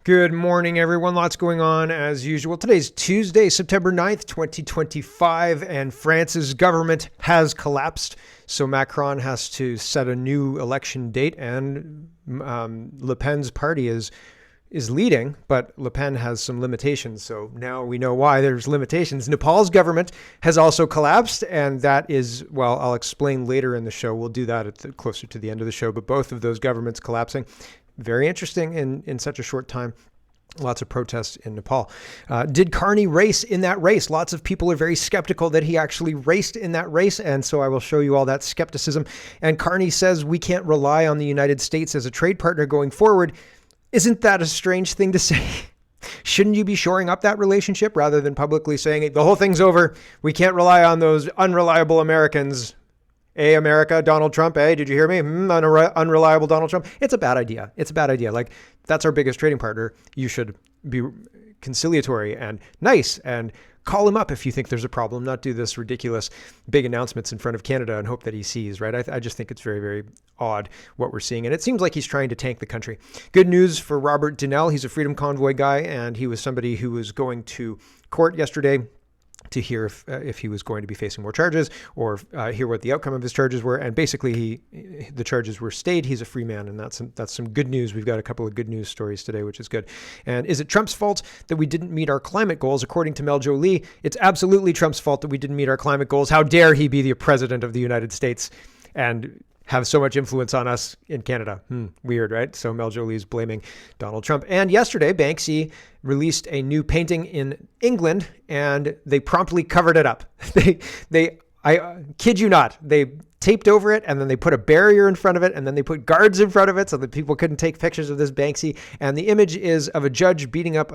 Good morning, everyone. Lots going on as usual. Today's Tuesday, September 9th, 2025, and France's government has collapsed. So Macron has to set a new election date, and Le Pen's party is leading, but Le Pen has some limitations. So now we know why there's limitations. Nepal's government has also collapsed, and that is, well, I'll explain later in the show. We'll do that closer to the end of the show, but both of those governments collapsing. Very interesting in such a short time. Lots of protests in Nepal. Did Carney race in that race? Lots of people are very skeptical that he actually raced in that race. And so I will show you all that skepticism. And Carney says we can't rely on the United States as a trade partner going forward. Isn't that a strange thing to say? Shouldn't you be shoring up that relationship rather than publicly saying the whole thing's over? We can't rely on those unreliable Americans. Hey, America, Donald Trump. Hey, did you hear me? Unreliable Donald Trump. It's a bad idea. It's a bad idea. Like, that's our biggest trading partner. You should be conciliatory and nice and call him up if you think there's a problem, not do this ridiculous big announcements in front of Canada and hope that he sees, right? I just think it's very, very odd what we're seeing. And it seems like he's trying to tank the country. Good news for Robert Donnell. He's a Freedom Convoy guy, and he was somebody who was going to court yesterday to hear if he was going to be facing more charges or hear what the outcome of his charges were. And basically the charges were stayed. He's a free man, and that's some good news. We've got a couple of good news stories today, which is good. And is it Trump's fault that we didn't meet our climate goals? According to Mel Jolie, it's absolutely Trump's fault that we didn't meet our climate goals. How dare he be the president of the United States and have so much influence on us in Canada. Weird, right? So Mel Jolie's blaming Donald Trump. And yesterday, Banksy released a new painting in England, and they promptly covered it up. I kid you not, they taped over it, and then they put a barrier in front of it, and then they put guards in front of it so that people couldn't take pictures of this Banksy. And the image is of a judge beating up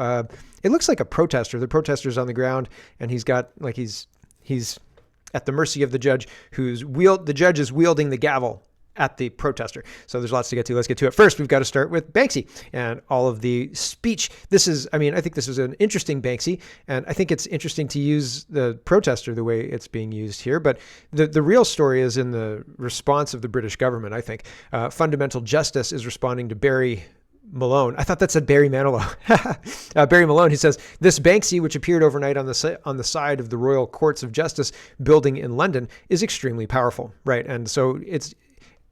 it looks like a protester. The protester's on the ground, and he's got, like, he's at the mercy of the judge the judge is wielding the gavel at the protester. So there's lots to get to. Let's get to it. First, we've got to start with Banksy and all of the speech. I think this is an interesting Banksy, and I think it's interesting to use the protester the way it's being used here. But the real story is in the response of the British government, I think. Fundamental Justice is responding to Barry Malone. I thought that said Barry Manilow. Barry Malone, he says, this Banksy, which appeared overnight on the side of the Royal Courts of Justice building in London, is extremely powerful, right? And so it's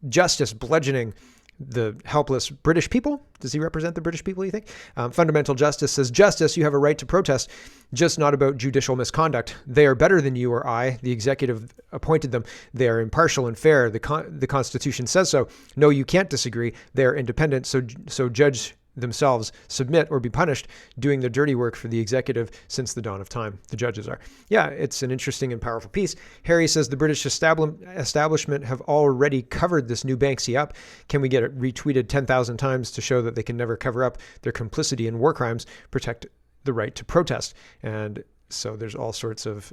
justice bludgeoning the helpless British people. Does he represent the British people, you think? Fundamental Justice says, Justice, you have a right to protest, just not about judicial misconduct. They are better than you or I. The executive appointed them. They are impartial and fair. The Constitution says so. No, you can't disagree. They are independent, so judge themselves, submit or be punished, doing the dirty work for the executive since the dawn of time. The judges are. Yeah, it's an interesting and powerful piece. Harry says the British establishment have already covered this new Banksy up. Can we get it retweeted 10,000 times to show that they can never cover up their complicity in war crimes, protect the right to protest? And so there's all sorts of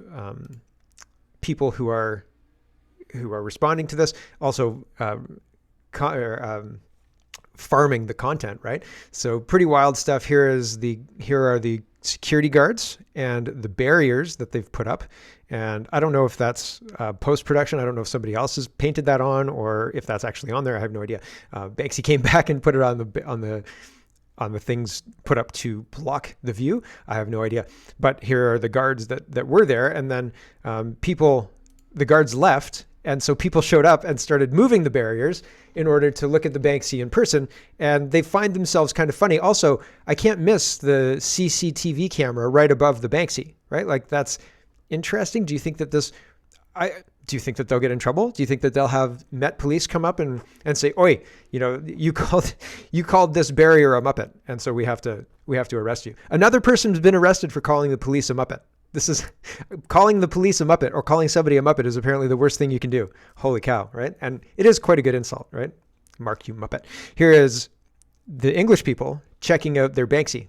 people who are responding to this. Also, farming the content, right? So pretty wild stuff. Here are the security guards and the barriers that they've put up. And I don't know if that's post-production. I don't know if somebody else has painted that on or if that's actually on there. I have no idea. Banksy came back and put it on the things put up to block the view. I have no idea. But here are the guards that were there. And then the guards left. And so people showed up and started moving the barriers in order to look at the Banksy in person. And they find themselves kind of funny. Also, I can't miss the CCTV camera right above the Banksy, right? Like, that's interesting. Do you think that do you think that they'll get in trouble? Do you think that they'll have Met Police come up and say, oi, you called this barrier a Muppet, and so we have to arrest you. Another person's been arrested for calling the police a Muppet. This is calling the police a Muppet or calling somebody a Muppet is apparently the worst thing you can do. Holy cow, right? And it is quite a good insult, right? Mark, you Muppet. Here is the English people checking out their Banksy.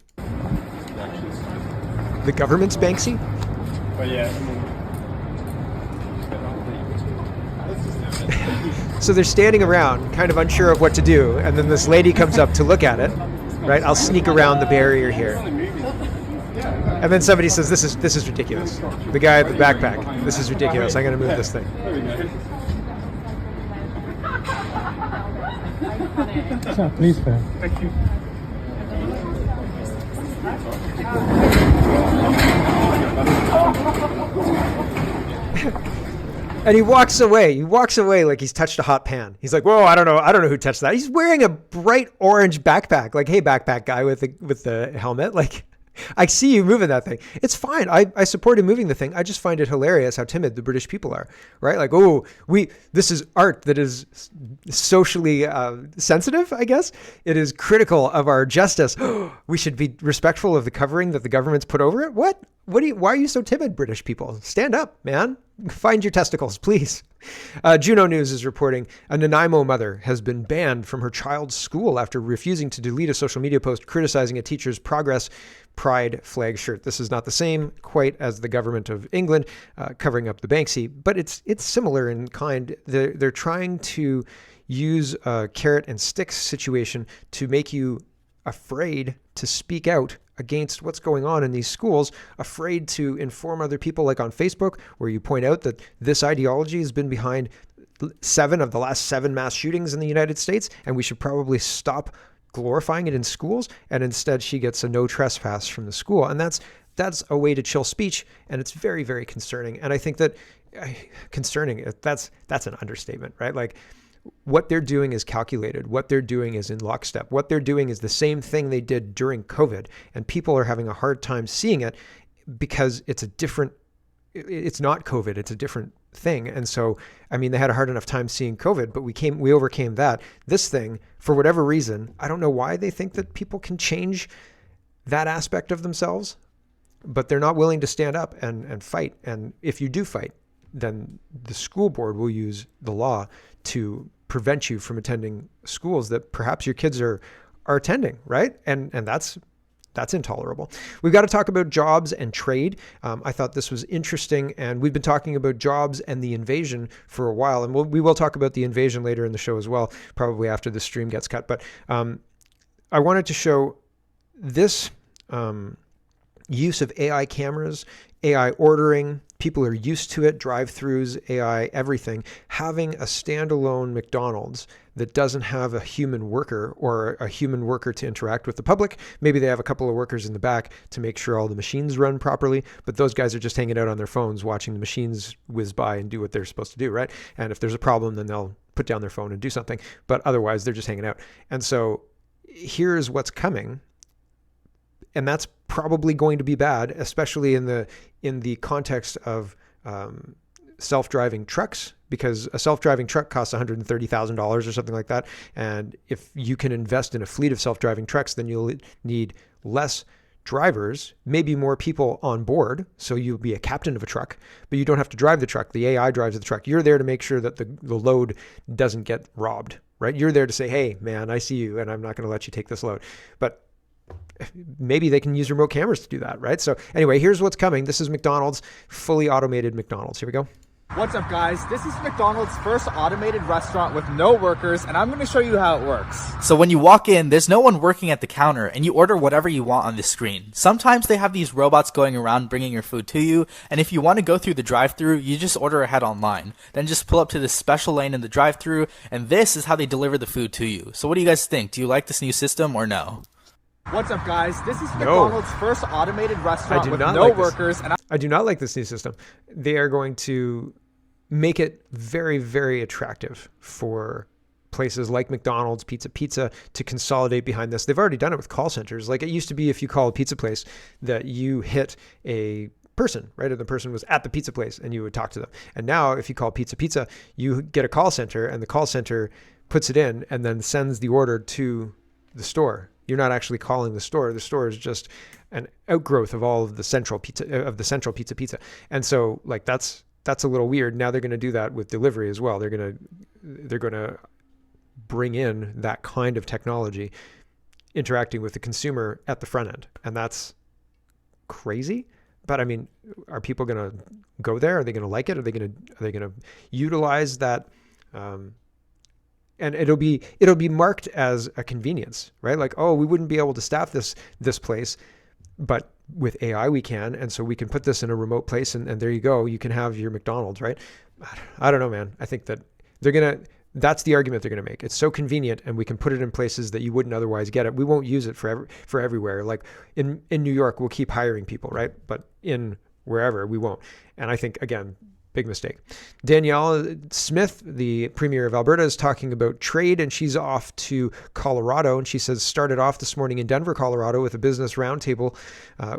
The government's Banksy? Oh, yeah. So they're standing around, kind of unsure of what to do, and then this lady comes up to look at it, right? I'll sneak around the barrier here. And then somebody says, this is ridiculous. The guy with the backpack, this is ridiculous. I'm going to move this thing. Please, Thank you. And he walks away. He walks away like he's touched a hot pan. He's like, "Whoa, I don't know who touched that." He's wearing a bright orange backpack. Like, hey, backpack guy with the helmet. Like, I see you moving that thing. It's fine. I support him moving the thing. I just find it hilarious how timid the British people are, right? Like, oh, this is art that is socially sensitive, I guess. It is critical of our justice. We should be respectful of the covering that the government's put over it. What? Why are you so timid, British people? Stand up, man. Find your testicles, please. Juno News is reporting a Nanaimo mother has been banned from her child's school after refusing to delete a social media post criticizing a teacher's Progress Pride flag shirt. This is not the same quite as the government of England covering up the Banksy, but it's similar in kind. They're trying to use a carrot and sticks situation to make you afraid to speak out against what's going on in these schools, afraid to inform other people, like on Facebook, where you point out that this ideology has been behind 7 of the last 7 mass shootings in the United States, and we should probably stop glorifying it in schools. And instead she gets a no trespass from the school. And that's a way to chill speech. And it's very, very concerning. And I think that concerning, that's an understatement, right? Like, what they're doing is calculated. What they're doing is in lockstep. What they're doing is the same thing they did during COVID. And people are having a hard time seeing it because it's not COVID. It's a different thing. And so, I mean, they had a hard enough time seeing COVID, but we overcame that. This thing, for whatever reason, I don't know why they think that people can change that aspect of themselves, but they're not willing to stand up and fight. And if you do fight, then the school board will use the law to prevent you from attending schools that perhaps your kids are attending, right? And that's intolerable. We've got to talk about jobs and trade. I thought this was interesting, and we've been talking about jobs and the invasion for a while, and we will talk about the invasion later in the show as well, probably after the stream gets cut. But I wanted to show this use of AI cameras, AI ordering. People are used to it, drive-thrus, AI, everything. Having a standalone McDonald's that doesn't have a human worker or a human worker to interact with the public. Maybe they have a couple of workers in the back to make sure all the machines run properly, but those guys are just hanging out on their phones watching the machines whiz by and do what they're supposed to do, right? And if there's a problem, then they'll put down their phone and do something, but otherwise they're just hanging out. And so here's what's coming. And that's probably going to be bad, especially in the context of self-driving trucks, because a self-driving truck costs $130,000 or something like that. And if you can invest in a fleet of self-driving trucks, then you'll need less drivers, maybe more people on board. So you'll be a captain of a truck, but you don't have to drive the truck. The AI drives the truck. You're there to make sure that the load doesn't get robbed, right? You're there to say, hey, man, I see you, and I'm not going to let you take this load. But maybe they can use remote cameras to do that, right? So anyway, here's what's coming. This is McDonald's, fully automated McDonald's. Here we go. What's up, guys? This is McDonald's first automated restaurant with no workers, and I'm going to show you how it works. So when you walk in, there's no one working at the counter, and you order whatever you want on the screen. Sometimes they have these robots going around bringing your food to you, and if you want to go through the drive-thru, you just order ahead online. Then just pull up to this special lane in the drive-thru, and this is how they deliver the food to you. So what do you guys think? Do you like this new system or no? What's up, guys? This is McDonald's first automated restaurant with no workers. And I do not like this new system. They are going to make it very, very attractive for places like McDonald's, Pizza to consolidate behind this. They've already done it with call centers. Like, it used to be, if you call a pizza place, that you hit a person, right? And the person was at the pizza place and you would talk to them. And now if you call Pizza, you get a call center, and the call center puts it in and then sends the order to the store. You're not actually calling the store. The store is just an outgrowth of all of the central pizza. And so, like, that's a little weird. Now they're going to do that with delivery as well. They're going to bring in that kind of technology interacting with the consumer at the front end. And that's crazy. But I mean, are people going to go there? Are they going to like it? Are they going to utilize that? And it'll be marked as a convenience, right? Like, oh, we wouldn't be able to staff this place, but with AI we can, and so we can put this in a remote place, and there you go. You can have your McDonald's, right? I don't know, man. I think that they're That's the argument they're going to make. It's so convenient, and we can put it in places that you wouldn't otherwise get it. We won't use it for everywhere. Like in New York, we'll keep hiring people, right? But in wherever, we won't. And I think, again, big mistake. Danielle Smith, the Premier of Alberta, is talking about trade, and she's off to Colorado. And she says, started off this morning in Denver, Colorado, with a business roundtable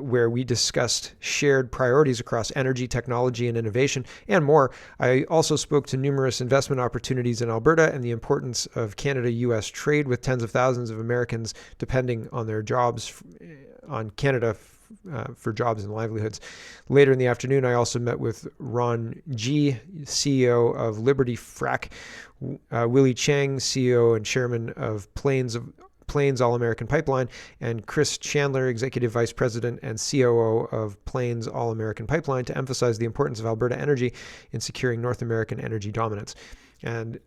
where we discussed shared priorities across energy, technology, and innovation, and more. I also spoke to numerous investment opportunities in Alberta and the importance of Canada-U.S. trade, with tens of thousands of Americans depending on their jobs on Canada for jobs and livelihoods. Later in the afternoon, I also met with Ron G., CEO of Liberty Frac, Willie Chang, CEO and Chairman of Plains All-American Pipeline, and Chris Chandler, Executive Vice President and COO of Plains All-American Pipeline, to emphasize the importance of Alberta energy in securing North American energy dominance. And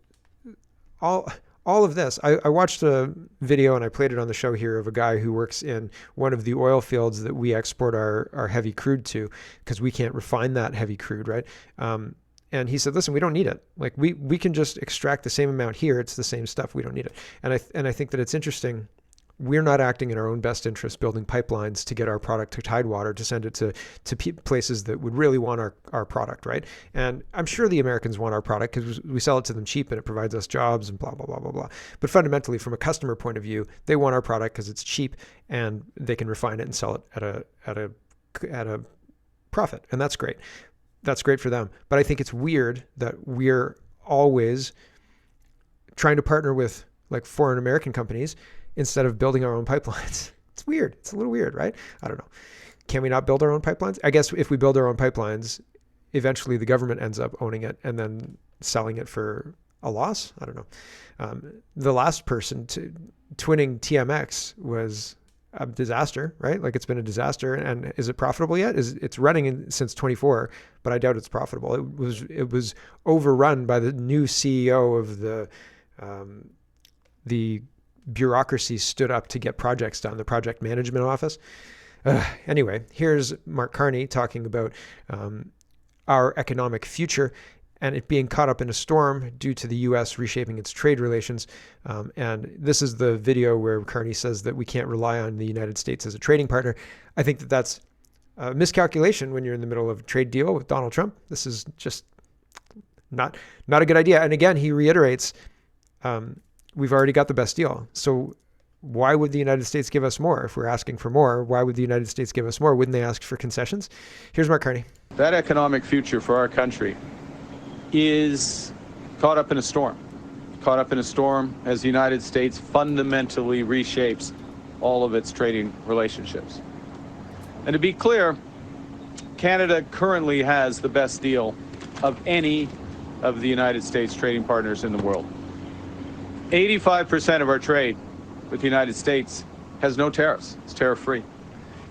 all of this, I watched a video, and I played it on the show here, of a guy who works in one of the oil fields that we export our heavy crude to, because we can't refine that heavy crude, right? And he said, listen, we don't need it. Like we can just extract the same amount here. It's the same stuff. We don't need it. And I think that it's interesting. We're not acting in our own best interest, building pipelines to get our product to Tidewater, to send it to places that would really want our product, right? And I'm sure the Americans want our product because we sell it to them cheap and it provides us jobs and blah, blah, blah, blah, blah. But fundamentally, from a customer point of view, they want our product because it's cheap and they can refine it and sell it at a profit. And that's great. That's great for them. But I think it's weird that we're always trying to partner with like foreign American companies instead of building our own pipelines. It's weird. It's a little weird, right? I don't know. Can we not build our own pipelines? I guess if we build our own pipelines, eventually the government ends up owning it and then selling it for a loss. I don't know. The last person twinning TMX was a disaster, right? Like it's been a disaster. And is it profitable yet? It's running since 24, but I doubt it's profitable. It was overrun by the new CEO of the bureaucracy stood up to get projects done, the project management office. Anyway, here's Mark Carney talking about our economic future and it being caught up in a storm due to the U.S. reshaping its trade relations. And this is the video where Carney says that we can't rely on the United States as a trading partner. I think that that's a miscalculation when you're in the middle of a trade deal with Donald Trump. This is just not a good idea. And again, he reiterates, we've already got the best deal. So why would the United States give us more? If we're asking for more, why would the United States give us more? Wouldn't they ask for concessions? Here's Mark Carney. That economic future for our country is caught up in a storm. Caught up in a storm as the United States fundamentally reshapes all of its trading relationships. And to be clear, Canada currently has the best deal of any of the United States trading partners in the world. 85% of our trade with the United States has no tariffs. It's tariff-free.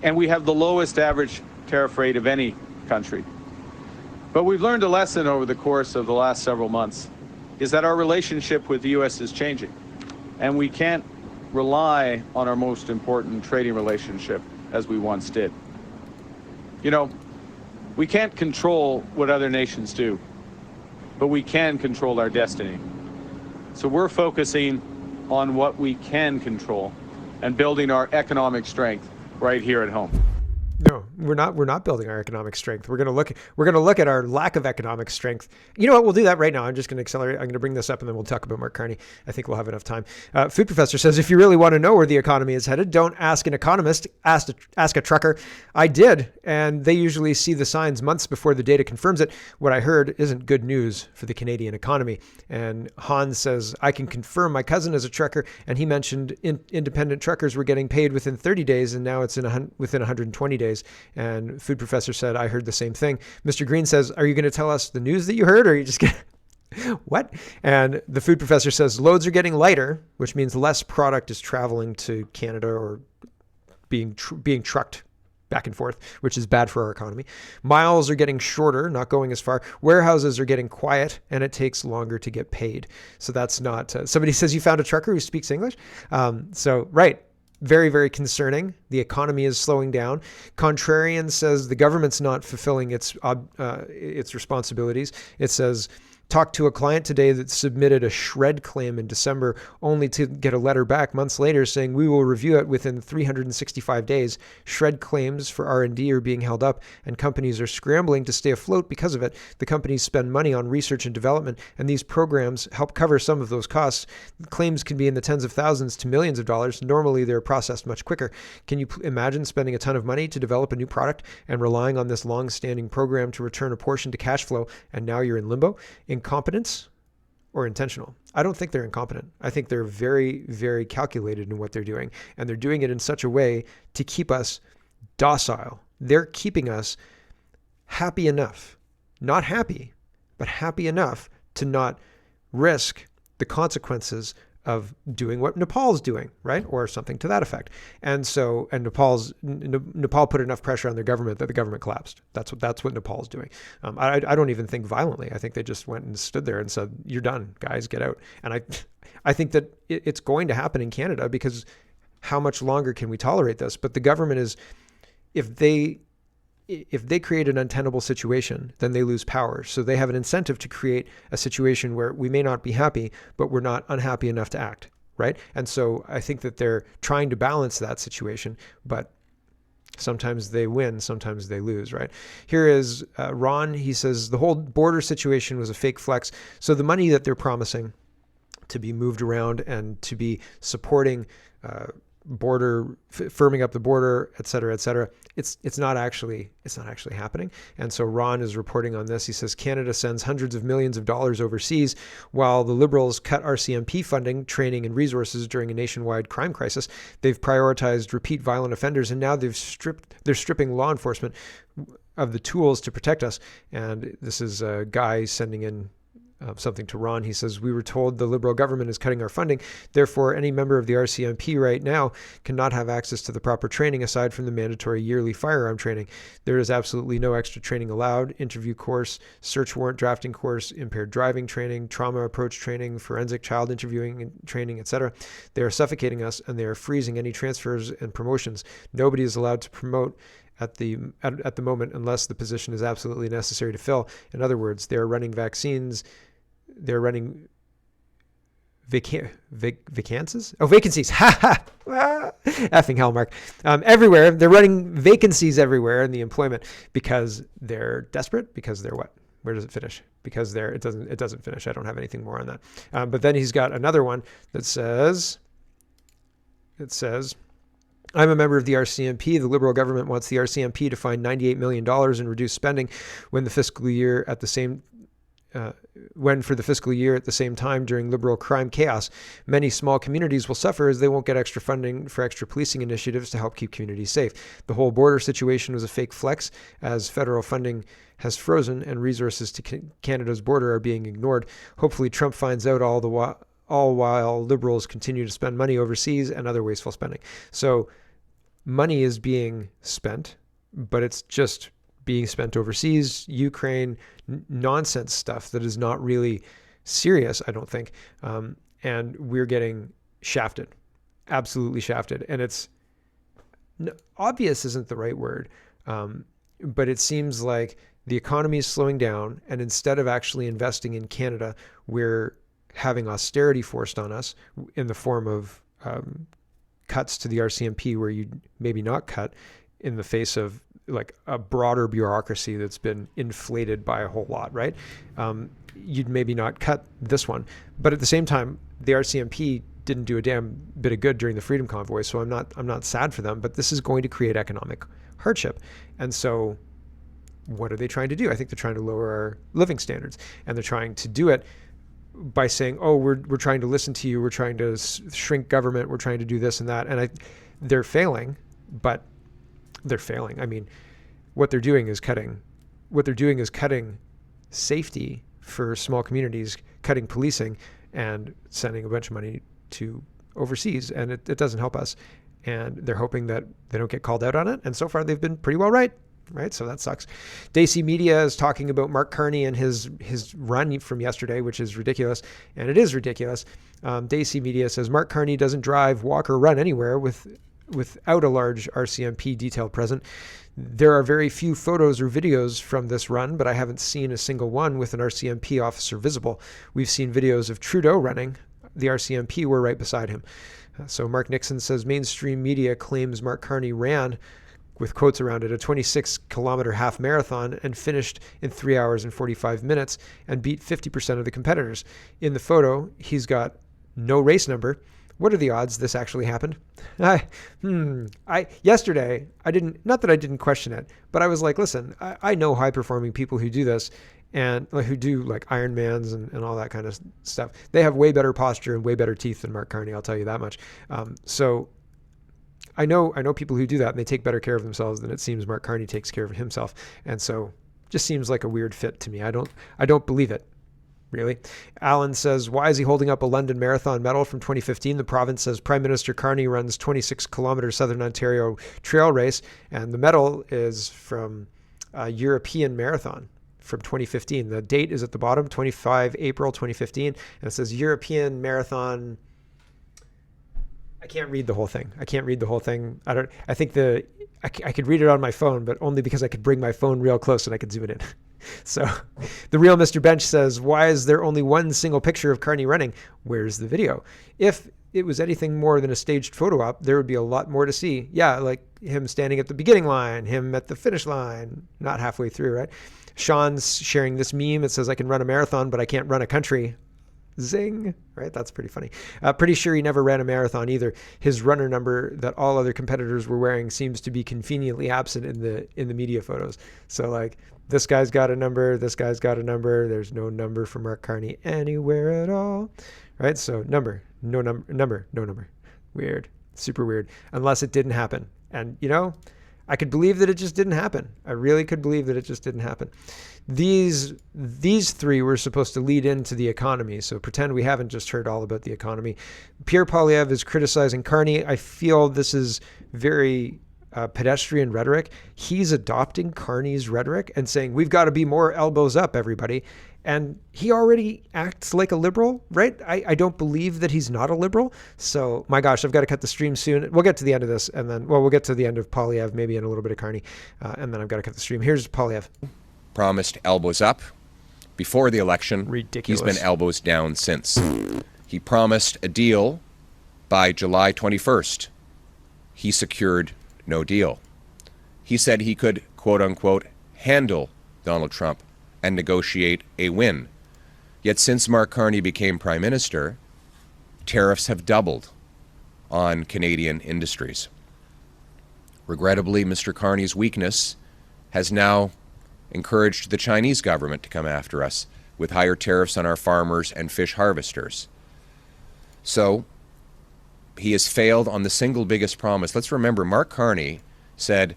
And we have the lowest average tariff rate of any country. But we've learned a lesson over the course of the last several months, is that our relationship with the U.S. is changing. And we can't rely on our most important trading relationship as we once did. You know, we can't control what other nations do, but we can control our destiny. So we're focusing on what we can control and building our economic strength right here at home. No, we're not building our economic strength. We're going to look at our lack of economic strength. You know what? We'll do that right now. I'm just going to accelerate. I'm going to bring this up and then we'll talk about Mark Carney. I think we'll have enough time. Food Professor says, if you really want to know where the economy is headed, don't ask an economist, ask a trucker. I did, and they usually see the signs months before the data confirms it. What I heard isn't good news for the Canadian economy. And Hans says, I can confirm my cousin is a trucker, and he mentioned independent truckers were getting paid within 30 days, and now it's within 120 days. And Food Professor said, I heard the same thing. Mr. Green says, are you going to tell us the news that you heard, or are you just going to... What? And the Food Professor says, loads are getting lighter, which means less product is traveling to Canada or being trucked back and forth, which is bad for our economy. Miles are getting shorter, not going as far. Warehouses are getting quiet, and it takes longer to get paid. So that's not... somebody says you found a trucker who speaks English? Right. Very, very concerning. The economy is slowing down. Contrarian says the government's not fulfilling its responsibilities. It says Talked to a client today that submitted a shred claim in December only to get a letter back months later saying we will review it within 365 days. Shred claims for R&D are being held up and companies are scrambling to stay afloat because of it. The companies spend money on research and development, and these programs help cover some of those costs. Claims can be in the tens of thousands to millions of dollars. Normally, they're processed much quicker. Can you imagine spending a ton of money to develop a new product and relying on this long-standing program to return a portion to cash flow, and now you're in limbo? Incompetence or intentional? I don't think they're incompetent. I think they're very, very calculated in what they're doing, and they're doing it in such a way to keep us docile. They're keeping us happy enough, not happy, but happy enough to not risk the consequences of doing what Nepal's doing, right? Or something to that effect. And Nepal put enough pressure on their government that the government collapsed. That's what Nepal's doing. I don't even think violently. I think they just went and stood there and said, "You're done, guys, get out." And I think that it's going to happen in Canada, because how much longer can we tolerate this? But the government is, if they create an untenable situation, then they lose power. So they have an incentive to create a situation where we may not be happy, but we're not unhappy enough to act, right? And so I think that they're trying to balance that situation, but sometimes they win, sometimes they lose, right? Here is Ron. He says, the whole border situation was a fake flex. So the money that they're promising to be moved around and to be supporting firming up the border, et cetera, it's not actually happening. And so Ron is reporting on this. He says Canada sends hundreds of millions of dollars overseas while the Liberals cut RCMP funding, training, and resources during a nationwide crime crisis. They've prioritized repeat violent offenders, and now they're stripping law enforcement of the tools to protect us. And this is a guy sending in something to Ron. He says, we were told the Liberal government is cutting our funding. Therefore, any member of the RCMP right now cannot have access to the proper training aside from the mandatory yearly firearm training. There is absolutely no extra training allowed. Interview course, search warrant drafting course, impaired driving training, trauma approach training, forensic child interviewing and training, etc. They are suffocating us, and they are freezing any transfers and promotions. Nobody is allowed to promote at the moment unless the position is absolutely necessary to fill. In other words, they are running vaccines. They're running vacancies. Ha ha! Effing hell, Mark. Everywhere. They're running vacancies everywhere in the employment because they're desperate. Because they're what? Where does it finish? Because it doesn't finish. I don't have anything more on that. But then he's got another one that says, I'm a member of the RCMP. The Liberal government wants the RCMP to find $98 million in reduced spending when for the fiscal year at the same time during Liberal crime chaos. Many small communities will suffer as they won't get extra funding for extra policing initiatives to help keep communities safe. The whole border situation was a fake flex as federal funding has frozen and resources to Canada's border are being ignored. Hopefully Trump finds out all while Liberals continue to spend money overseas and other wasteful spending. So money is being spent, but it's just being spent overseas, Ukraine, nonsense stuff that is not really serious, I don't think. And we're getting shafted, absolutely shafted. And it's obvious isn't the right word, but it seems like the economy is slowing down. And instead of actually investing in Canada, we're having austerity forced on us in the form of cuts to the RCMP, where you maybe not cut in the face of like a broader bureaucracy that's been inflated by a whole lot, right? You'd maybe not cut this one, but at the same time, the RCMP didn't do a damn bit of good during the Freedom Convoy, so I'm not sad for them. But this is going to create economic hardship, and so what are they trying to do? I think they're trying to lower our living standards, and they're trying to do it by saying, "Oh, we're trying to listen to you. We're trying to shrink government. We're trying to do this and that," and they're failing, but. They're failing. I mean, what they're doing is cutting safety for small communities, cutting policing, and sending a bunch of money to overseas. And it doesn't help us. And they're hoping that they don't get called out on it. And so far, they've been pretty well right? So that sucks. Daisy Media is talking about Mark Carney and his run from yesterday, which is ridiculous. And it is ridiculous. Daisy Media says Mark Carney doesn't drive, walk, or run anywhere without a large RCMP detail present. There are very few photos or videos from this run, but I haven't seen a single one with an RCMP officer visible. We've seen videos of Trudeau running. The RCMP were right beside him. So Mark Nixon says mainstream media claims Mark Carney ran, with quotes around it, a 26-kilometer half marathon and finished in 3 hours and 45 minutes and beat 50% of the competitors. In the photo, he's got no race number. What are the odds this actually happened? Yesterday, not that I didn't question it, but I was like, listen, I know high-performing people who do this and who do like Ironmans and all that kind of stuff. They have way better posture and way better teeth than Mark Carney, I'll tell you that much. So I know people who do that and they take better care of themselves than it seems Mark Carney takes care of himself. And so just seems like a weird fit to me. I don't believe it. Really? Alan says, why is he holding up a London Marathon medal from 2015? The province says Prime Minister Carney runs 26-kilometer Southern Ontario trail race, and the medal is from a European Marathon from 2015. The date is at the bottom, 25 April 2015, and it says European Marathon. I can't read the whole thing. I think I could read it on my phone, but only because I could bring my phone real close and I could zoom it in. So the real Mr. Bench says, why is there only one single picture of Carney running? Where's the video? If it was anything more than a staged photo op, there would be a lot more to see. Yeah, like him standing at the beginning line, him at the finish line, not halfway through, right? Sean's sharing this meme. It says, I can run a marathon, but I can't run a country. Zing, right? That's pretty funny. Pretty sure he never ran a marathon either. His runner number that all other competitors were wearing seems to be conveniently absent in the media photos. So like, this guy's got a number, this guy's got a number. There's no number for Mark Carney anywhere at all, right? So no number. Weird, super weird, unless it didn't happen. And I could believe that it just didn't happen. I really could believe that it just didn't happen. These three were supposed to lead into the economy, so pretend we haven't just heard all about the economy. Pierre Poilievre is criticizing Carney. I feel this is very pedestrian rhetoric. He's adopting Carney's rhetoric and saying, we've got to be more elbows up, everybody. And he already acts like a liberal, right? I don't believe that he's not a liberal. So, my gosh, I've got to cut the stream soon. We'll get to the end of this, and then, we'll get to the end of Poilievre, maybe in a little bit of Carney, and then I've got to cut the stream. Here's Poilievre. Promised elbows up before the election. Ridiculous. He's been elbows down since. He promised a deal by July 21st. He secured no deal. He said he could, quote unquote, handle Donald Trump and negotiate a win. Yet since Mark Carney became Prime Minister, tariffs have doubled on Canadian industries. Regrettably, Mr. Carney's weakness has now encouraged the Chinese government to come after us with higher tariffs on our farmers and fish harvesters. So he has failed on the single biggest promise. Let's remember, Mark Carney said,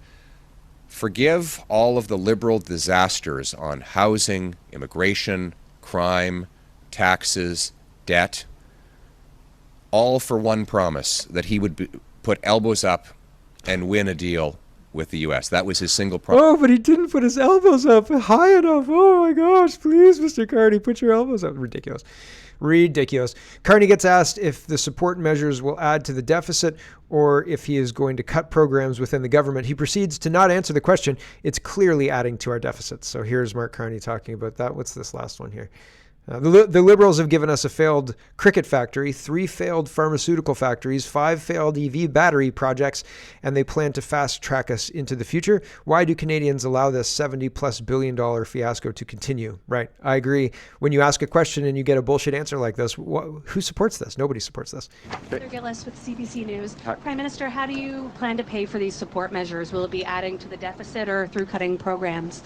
forgive all of the liberal disasters on housing, immigration, crime, taxes, debt, all for one promise, that he would put elbows up and win a deal with the U.S. That was his single promise. Oh, but he didn't put his elbows up high enough. Oh my gosh, please, Mr. Carney, put your elbows up. Ridiculous. Carney gets asked if the support measures will add to the deficit or if he is going to cut programs within the government. He proceeds to not answer the question. It's clearly adding to our deficit. So here's Mark Carney talking about that. What's this last one here? The Liberals have given us a failed cricket factory, 3 failed pharmaceutical factories, 5 failed EV battery projects, and they plan to fast track us into the future. Why do Canadians allow this $70+ billion fiasco to continue? Right. I agree. When you ask a question and you get a bullshit answer like this, who supports this? Nobody supports this. Heather Gillis with CBC News. Prime Minister, how do you plan to pay for these support measures? Will it be adding to the deficit or through cutting programs?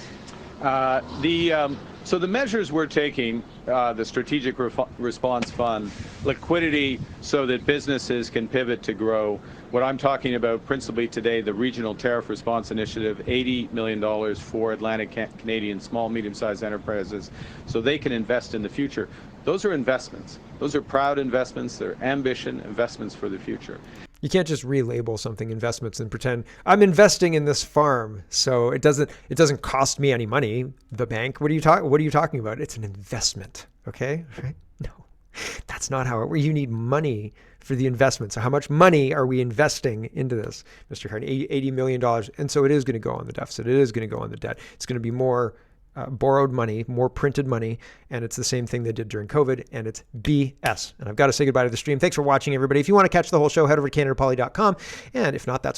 So the measures we're taking, the Strategic Response Fund, liquidity so that businesses can pivot to grow. What I'm talking about principally today, the Regional Tariff Response Initiative, $80 million for Atlantic Canadian small, medium-sized enterprises so they can invest in the future. Those are investments. Those are proud investments. They're ambition investments for the future. You can't just relabel something investments and pretend I'm investing in this farm, so it doesn't cost me any money. The bank, what are you talking about? It's an investment, okay? Right? No, That's not how it works. You need money for the investment. So how much money are we investing into this, Mr. Carney? $80 million. And so it is going to go on the deficit. It is going to go on the debt. It's going to be more borrowed money, more printed money, and it's the same thing they did during COVID, and it's BS. And I've got to say goodbye to the stream. Thanks for watching, everybody. If you want to catch the whole show, head over to CanadaPoly.com, and if not, that's okay.